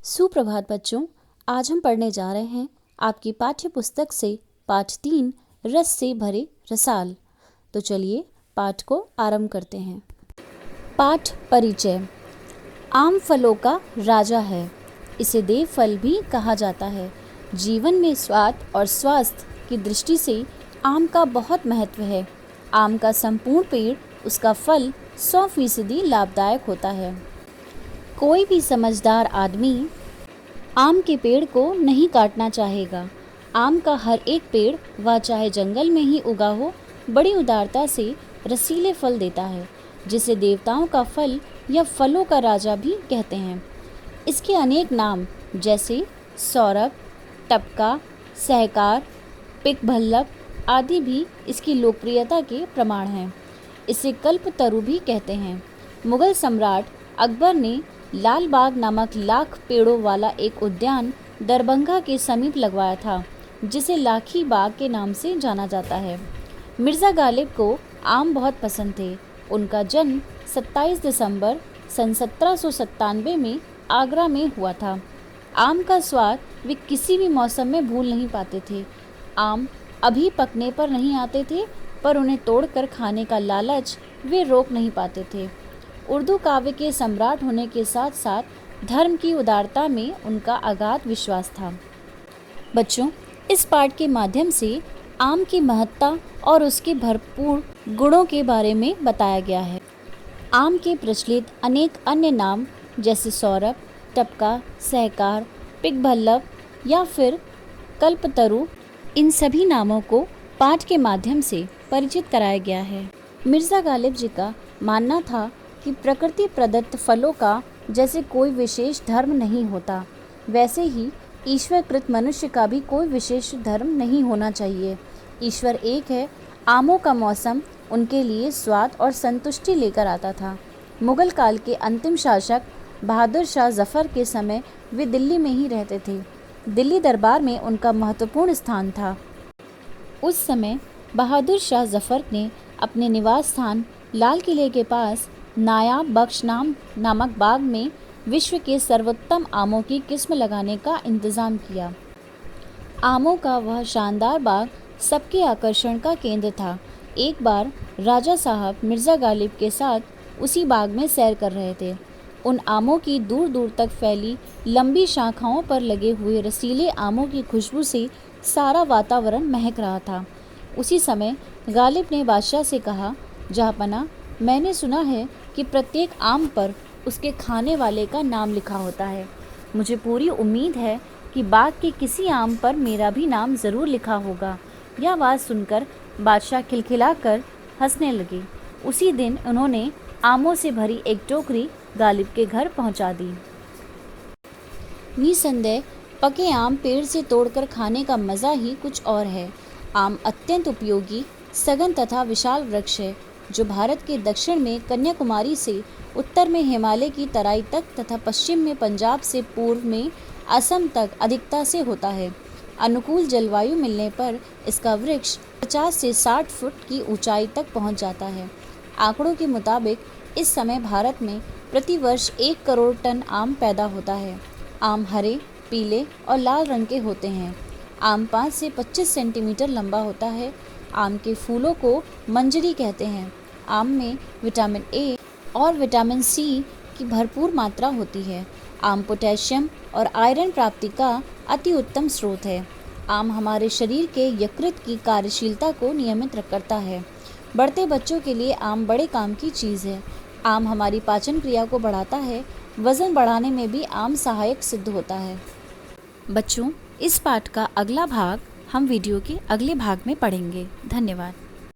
सुप्रभात बच्चों, आज हम पढ़ने जा रहे हैं आपकी पाठ्य पुस्तक से पाठ 3 रस से भरे रसाल। तो चलिए पाठ को आरंभ करते हैं। पाठ परिचय। आम फलों का राजा है, इसे देव फल भी कहा जाता है। जीवन में स्वाद और स्वास्थ्य की दृष्टि से आम का बहुत महत्व है। आम का संपूर्ण पेड़, उसका फल 100% लाभदायक होता है। कोई भी समझदार आदमी आम के पेड़ को नहीं काटना चाहेगा। आम का हर एक पेड़, वह चाहे जंगल में ही उगा हो, बड़ी उदारता से रसीले फल देता है, जिसे देवताओं का फल या फलों का राजा भी कहते हैं। इसके अनेक नाम जैसे सौरभ, टपका, सहकार, पिकभल्लभ आदि भी इसकी लोकप्रियता के प्रमाण हैं। इसे कल्पतरु भी कहते हैं। मुगल सम्राट अकबर ने लाल बाग नामक लाख पेड़ों वाला एक उद्यान दरभंगा के समीप लगवाया था, जिसे लाखी बाग के नाम से जाना जाता है। मिर्ज़ा गालिब को आम बहुत पसंद थे। उनका जन्म 27 दिसंबर सन 1797 में आगरा में हुआ था। आम का स्वाद वे किसी भी मौसम में भूल नहीं पाते थे। आम अभी पकने पर नहीं आते थे, पर उन्हें तोड़कर खाने का लालच वे रोक नहीं पाते थे। उर्दू काव्य के सम्राट होने के साथ साथ धर्म की उदारता में उनका अगाध विश्वास था। बच्चों, इस पाठ के माध्यम से आम की महत्ता और उसके भरपूर गुणों के बारे में बताया गया है। आम के प्रचलित अनेक अन्य नाम जैसे सौरभ, टपका, सहकार, पिकभल्लभ या फिर कल्पतरु, इन सभी नामों को पाठ के माध्यम से परिचित कराया गया है। मिर्ज़ा गालिब जी का मानना था कि प्रकृति प्रदत्त फलों का जैसे कोई विशेष धर्म नहीं होता, वैसे ही ईश्वरकृत मनुष्य का भी कोई विशेष धर्म नहीं होना चाहिए। ईश्वर एक है। आमों का मौसम उनके लिए स्वाद और संतुष्टि लेकर आता था। मुगल काल के अंतिम शासक बहादुर शाह जफ़र के समय वे दिल्ली में ही रहते थे। दिल्ली दरबार में उनका महत्वपूर्ण स्थान था। उस समय बहादुर शाह जफ़र ने अपने निवास स्थान लाल किले के पास नायाब बख्श नामक बाग में विश्व के सर्वोत्तम आमों की किस्म लगाने का इंतज़ाम किया। आमों का वह शानदार बाग सबके आकर्षण का केंद्र था। एक बार राजा साहब मिर्ज़ा गालिब के साथ उसी बाग में सैर कर रहे थे। उन आमों की दूर दूर तक फैली लंबी शाखाओं पर लगे हुए रसीले आमों की खुशबू से सारा वातावरण महक रहा था। उसी समय गालिब ने बादशाह से कहा, जहाँपना, मैंने सुना है कि प्रत्येक आम पर उसके खाने वाले का नाम लिखा होता है। मुझे पूरी उम्मीद है कि बाग के किसी आम पर मेरा भी नाम ज़रूर लिखा होगा। यह बात सुनकर बादशाह खिलखिलाकर हंसने लगे। उसी दिन उन्होंने आमों से भरी एक टोकरी गालिब के घर पहुंचा दी। निसंदेह पके आम पेड़ से तोड़कर खाने का मज़ा ही कुछ और है। आम अत्यंत उपयोगी, सघन तथा विशाल वृक्ष है, जो भारत के दक्षिण में कन्याकुमारी से उत्तर में हिमालय की तराई तक तथा पश्चिम में पंजाब से पूर्व में असम तक अधिकता से होता है। अनुकूल जलवायु मिलने पर इसका वृक्ष 50 से 60 फुट की ऊंचाई तक पहुंच जाता है। आंकड़ों के मुताबिक इस समय भारत में प्रति वर्ष 1 करोड़ टन आम पैदा होता है। आम हरे, पीले और लाल रंग के होते हैं। आम 5 से 25 सेंटीमीटर लंबा होता है। आम के फूलों को मंजरी कहते हैं। आम में विटामिन ए और विटामिन सी की भरपूर मात्रा होती है। आम पोटेशियम और आयरन प्राप्ति का अति उत्तम स्रोत है। आम हमारे शरीर के यकृत की कार्यशीलता को नियमित करता है। बढ़ते बच्चों के लिए आम बड़े काम की चीज़ है। आम हमारी पाचन क्रिया को बढ़ाता है। वज़न बढ़ाने में भी आम सहायक सिद्ध होता है। बच्चों, इस पाठ का अगला भाग हम वीडियो के अगले भाग में पढ़ेंगे। धन्यवाद।